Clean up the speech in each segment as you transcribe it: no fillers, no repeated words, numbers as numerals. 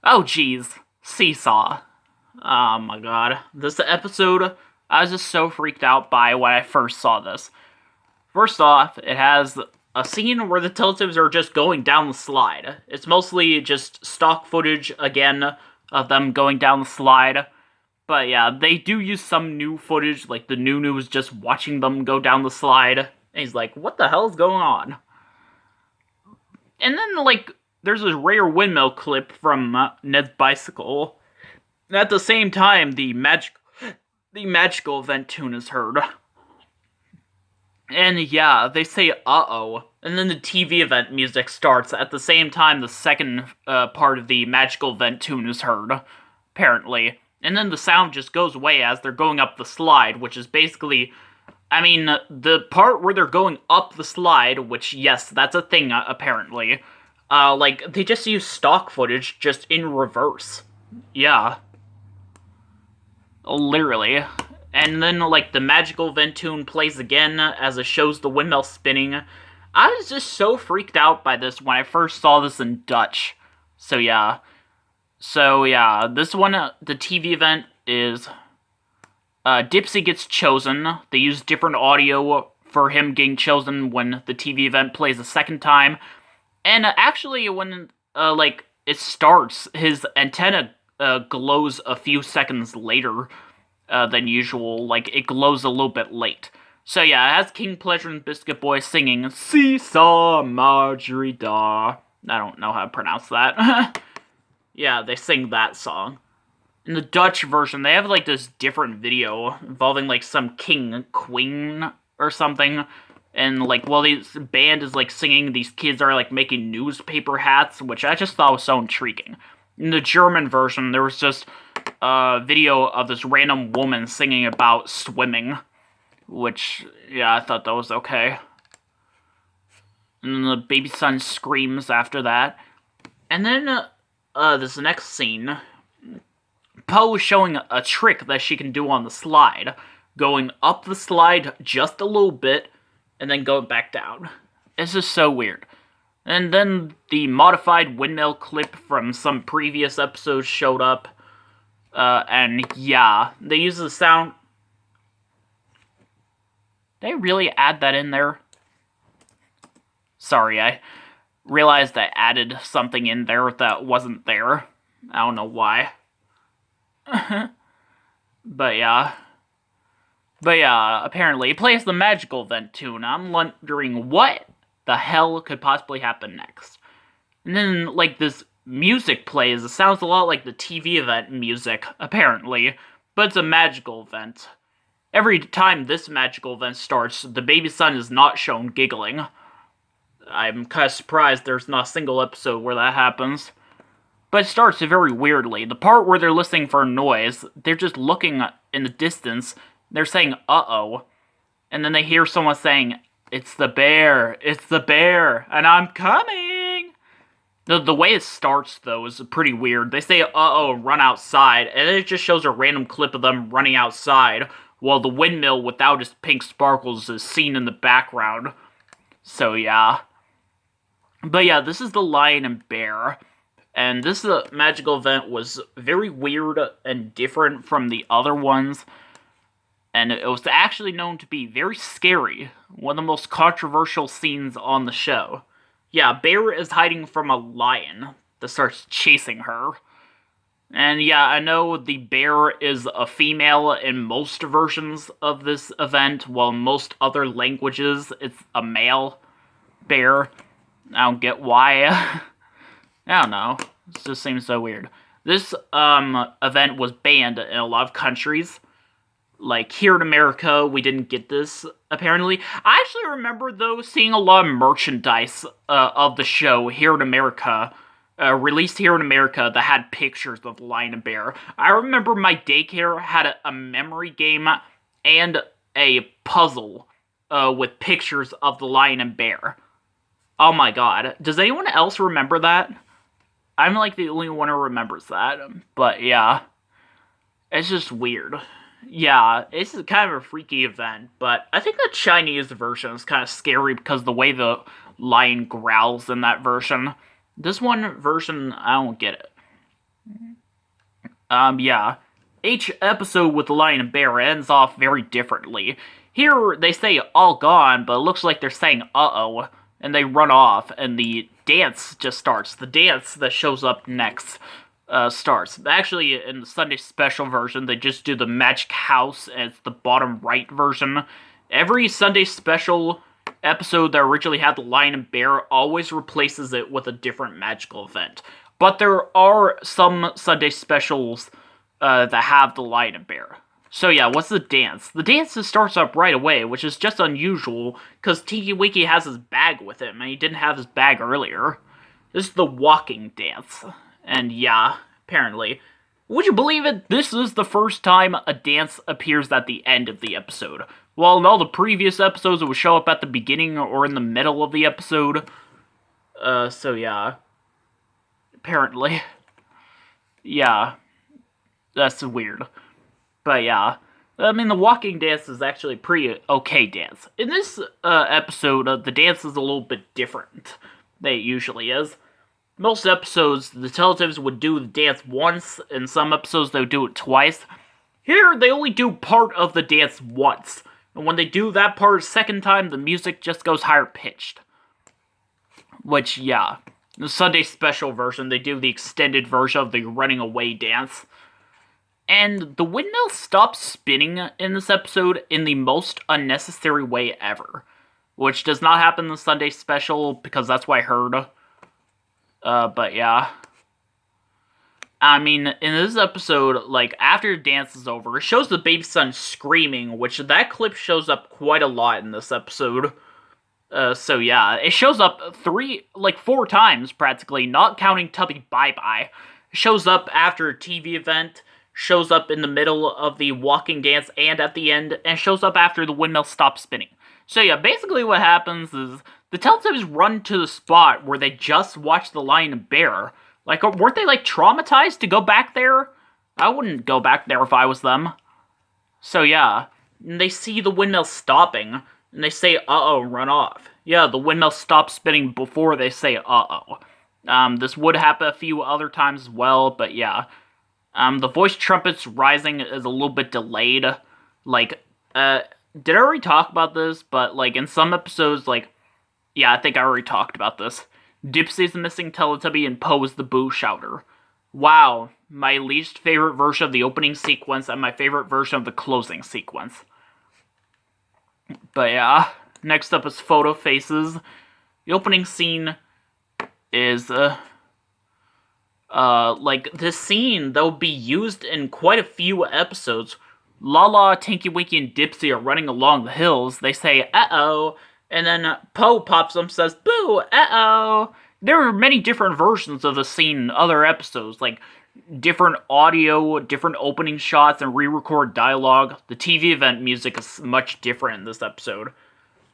Oh, geez. Seesaw. Oh my god. This episode, I was just so freaked out by when I first saw this. First off, it has a scene where the Teletubbies are just going down the slide. It's mostly just stock footage, again, of them going down the slide. But yeah, they do use some new footage, like the Nunu was just watching them go down the slide. And he's like, what the hell is going on? And then, there's this rare windmill clip from Ned's bicycle. And at the same time, the magical event tune is heard. And yeah, they say uh-oh. And then the TV event music starts at the same time the second part of the magical event tune is heard, apparently. And then the sound just goes away as they're going up the slide, which is basically... the part where they're going up the slide, which, yes, that's a thing, apparently. They just use stock footage just in reverse. Yeah. Literally. And then, the magical event tune plays again as it shows the windmill spinning. I was just so freaked out by this when I first saw this in Dutch. So yeah, this one, the TV event is, Dipsy gets chosen. They use different audio for him getting chosen when the TV event plays a second time. And actually, when, it starts, his antenna glows a few seconds later than usual. It glows a little bit late. So yeah, it has King Pleasure and Biscuit Boy singing Seesaw Marjorie Daw. I don't know how to pronounce that. Yeah, they sing that song. In the Dutch version, they have, this different video involving, some king, queen, or something. And, while this band is, singing, these kids are, making newspaper hats, which I just thought was so intriguing. In the German version, there was just a video of this random woman singing about swimming. Which, yeah, I thought that was okay. And then the baby son screams after that. And then, this next scene... Poe is showing a trick that she can do on the slide, going up the slide just a little bit, and then going back down. It's just so weird. And then the modified windmill clip from some previous episodes showed up, and yeah, they use the sound... Did they really add that in there? Sorry, I realized I added something in there that wasn't there. I don't know why. But yeah, apparently it plays the magical event tune. I'm wondering what the hell could possibly happen next. And then, this music plays. It sounds a lot like the TV event music, apparently, but it's a magical event. Every time this magical event starts, the baby son is not shown giggling. I'm kind of surprised there's not a single episode where that happens. But it starts very weirdly. The part where they're listening for a noise, they're just looking in the distance, they're saying, uh-oh. And then they hear someone saying, it's the bear, and I'm coming! The way it starts, though, is pretty weird. They say, uh-oh, run outside, and then it just shows a random clip of them running outside, while the windmill without its pink sparkles is seen in the background. So, yeah. But yeah, this is the lion and bear. And this magical event was very weird and different from the other ones. And it was actually known to be very scary. One of the most controversial scenes on the show. Yeah, Bear is hiding from a lion that starts chasing her. And yeah, I know the bear is a female in most versions of this event, while in most other languages it's a male bear. I don't get why. I don't know. It just seems so weird. This event was banned in a lot of countries. Here in America, we didn't get this, apparently. I actually remember, though, seeing a lot of merchandise of the show here in America, released here in America, that had pictures of Lion and Bear. I remember my daycare had a memory game and a puzzle with pictures of the Lion and Bear. Oh my god. Does anyone else remember that? I'm the only one who remembers that. But yeah. It's just weird. Yeah, it's kind of a freaky event, but I think the Chinese version is kind of scary because of the way the lion growls in that version. This one version, I don't get it. Yeah. Each episode with the lion and bear ends off very differently. Here, they say all gone, but it looks like they're saying uh-oh, and they run off, and the dance just starts. The dance that shows up next starts. Actually, in the Sunday special version, they just do the magic house as the bottom right version. Every Sunday special episode that originally had the lion and bear always replaces it with a different magical event. But there are some Sunday specials that have the lion and bear. So yeah, what's the dance? The dance just starts up right away, which is just unusual, because Tiki Wiki has his bag with him, and he didn't have his bag earlier. This is the walking dance. And yeah, apparently. Would you believe it? This is the first time a dance appears at the end of the episode. While in all the previous episodes, it would show up at the beginning or in the middle of the episode. So yeah. Apparently. Yeah. That's weird. But yeah. I mean, the walking dance is actually a pretty okay dance. In this episode, the dance is a little bit different than it usually is. Most episodes, the Teletubbies would do the dance once. In some episodes, they would do it twice. Here, they only do part of the dance once. And when they do that part a second time, the music just goes higher pitched. Which, yeah. The Sunday special version, they do the extended version of the running away dance. And the windmill stops spinning in this episode in the most unnecessary way ever. Which does not happen in the Sunday special, because that's what I heard. But yeah. I mean, in this episode, like, after the dance is over, it shows the baby son screaming, which that clip shows up quite a lot in this episode. So yeah, it shows up 4 times, practically, not counting Tubby Bye-Bye. It shows up after a TV event, shows up in the middle of the walking dance and at the end, and shows up after the windmill stops spinning. So yeah, basically what happens is, the Teletubbies run to the spot where they just watched the lion and bear. Like, weren't they, like, traumatized to go back there? I wouldn't go back there if I was them. So yeah, and they see the windmill stopping, and they say, uh-oh, run off. Yeah, the windmill stops spinning before they say, uh-oh. This would happen a few other times as well, but yeah. The voice trumpets rising is a little bit delayed. Like, did I already talk about this? But, like, in some episodes, like, yeah, I think I already talked about this. Dipsy's the missing Teletubby and Poe is the Boo Shouter. Wow, my least favorite version of the opening sequence and my favorite version of the closing sequence. But yeah, next up is Photo Faces. The opening scene is, like, this scene that will be used in quite a few episodes. Lala, Tinky Winky, and Dipsy are running along the hills. They say, uh-oh. And then Poe pops up and says, boo, uh-oh. There are many different versions of the scene in other episodes, like different audio, different opening shots, and re-record dialogue. The TV event music is much different in this episode.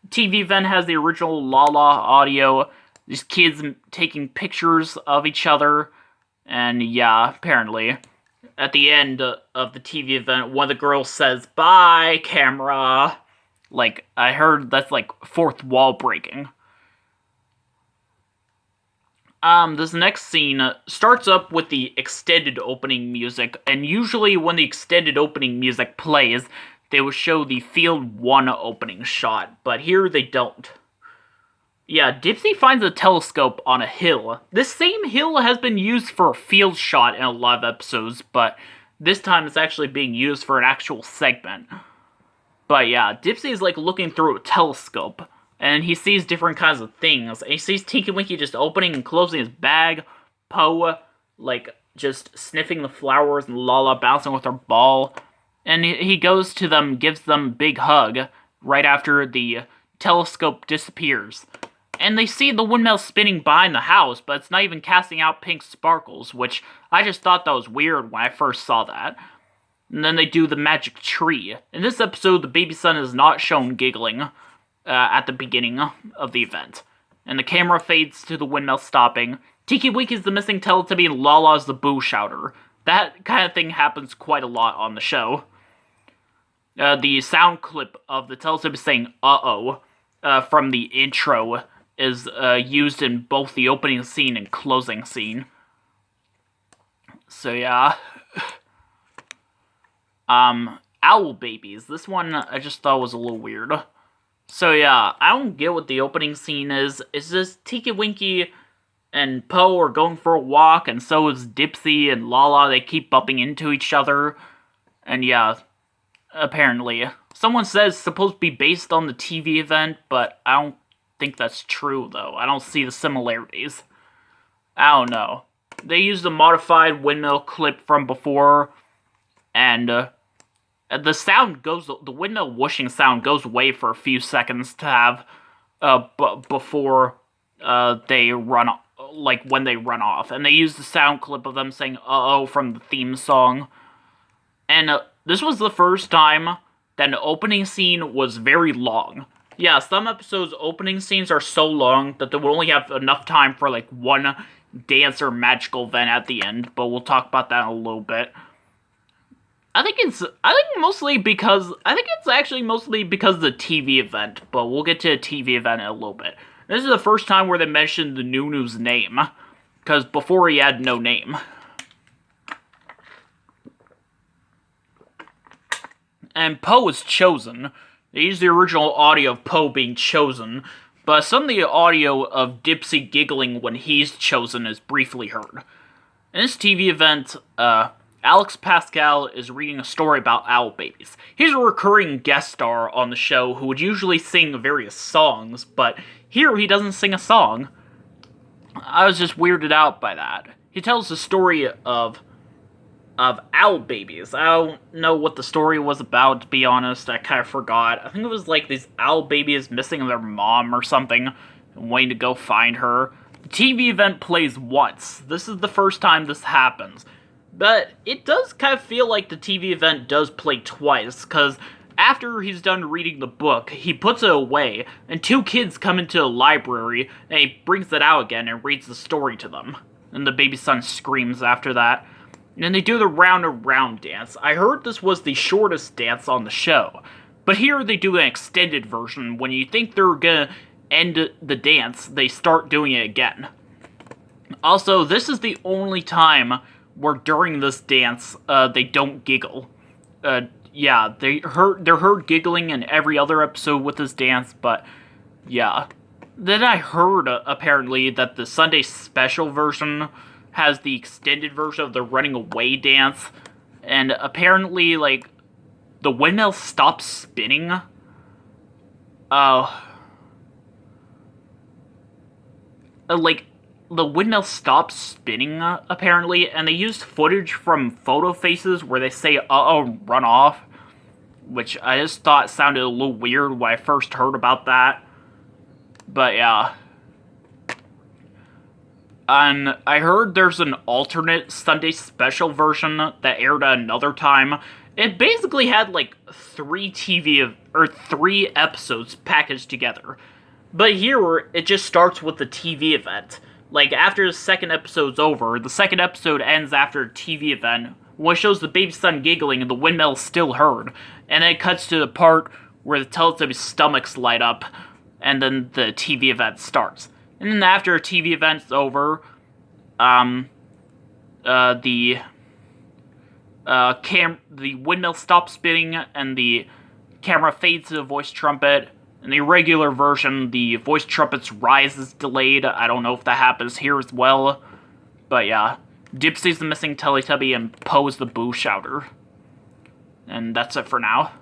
The TV event has the original La-La audio, these kids taking pictures of each other, and yeah, apparently. At the end of the TV event, one of the girls says, bye, camera. Like, I heard that's, like, fourth wall breaking. This next scene starts up with the extended opening music, and usually when the extended opening music plays, they will show the Field 1 opening shot, but here they don't. Yeah, Dipsy finds a telescope on a hill. This same hill has been used for a field shot in a lot of episodes, but this time it's actually being used for an actual segment. But yeah, Dipsy is, like, looking through a telescope, and he sees different kinds of things. And he sees Tinky Winky just opening and closing his bag, Poe, like, just sniffing the flowers, and Lala bouncing with her ball. And he goes to them, gives them a big hug, right after the telescope disappears. And they see the windmill spinning behind the house, but it's not even casting out pink sparkles, which I just thought that was weird when I first saw that. And then they do the magic tree. In this episode, the baby son is not shown giggling at the beginning of the event. And the camera fades to the windmill stopping. Tiki Winky's the missing Teletubby and Lala's the Boo Shouter. That kind of thing happens quite a lot on the show. The sound clip of the Teletubbies saying uh-oh from the intro is used in both the opening scene and closing scene. So yeah. Owl Babies. This one I just thought was a little weird. So yeah, I don't get what the opening scene is. Is this Tinky Winky and Poe are going for a walk, and so is Dipsy and Lala. They keep bumping into each other. And yeah, apparently. Someone says it's supposed to be based on the TV event, but I don't think that's true, though. I don't see the similarities. I don't know. They used a modified windmill clip from before, and the sound goes, the windmill whooshing sound goes away for a few seconds to have, before they run, like when they run off. And they use the sound clip of them saying "uh-oh" from the theme song. And this was the first time that an opening scene was very long. Yeah, some episodes' opening scenes are so long that they will only have enough time for like one dance or magical event at the end, but we'll talk about that in a little bit. I think it's actually mostly because of the TV event, but we'll get to the TV event in a little bit. This is the first time where they mentioned the Nunu's name, because before he had no name. And Poe was chosen. They used the original audio of Poe being chosen, but some of the audio of Dipsy giggling when he's chosen is briefly heard. In this TV event, Alex Pascal is reading a story about owl babies. He's a recurring guest star on the show who would usually sing various songs, but here he doesn't sing a song. I was just weirded out by that. He tells the story of owl babies. I don't know what the story was about, to be honest. I kind of forgot. I think it was like these owl babies missing their mom or something and waiting to go find her. The TV event plays once. This is the first time this happens. But it does kind of feel like the TV event does play twice, because after he's done reading the book, he puts it away, and two kids come into the library, and he brings it out again and reads the story to them. And the baby son screams after that. And then they do the round and round dance. I heard this was the shortest dance on the show. But here they do an extended version. When you think they're gonna end the dance, they start doing it again. Also, this is the only time where during this dance, they don't giggle. Yeah, they're heard giggling in every other episode with this dance, but yeah. Then I heard, apparently, that the Sunday special version has the extended version of the running away dance, and apparently, like, the windmill stops spinning. Like, the windmill stops spinning, apparently, and they used footage from photo faces where they say, uh-oh, run off, which I just thought sounded a little weird when I first heard about that. But yeah. And I heard there's an alternate Sunday special version that aired at another time. It basically had like three episodes packaged together. But here, it just starts with the TV event. Like, after the second episode's over, the second episode ends after a TV event, which shows the baby son giggling and the windmill is still heard. And then it cuts to the part where the Teletubbies' stomachs light up, and then the TV event starts. And then after a TV event's over, the windmill stops spinning, and the camera fades to the voice trumpet. In the regular version, the voice trumpet's rise is delayed. I don't know if that happens here as well. But yeah, Dipsy's the missing Teletubby, and Poe's the boo shouter. And that's it for now.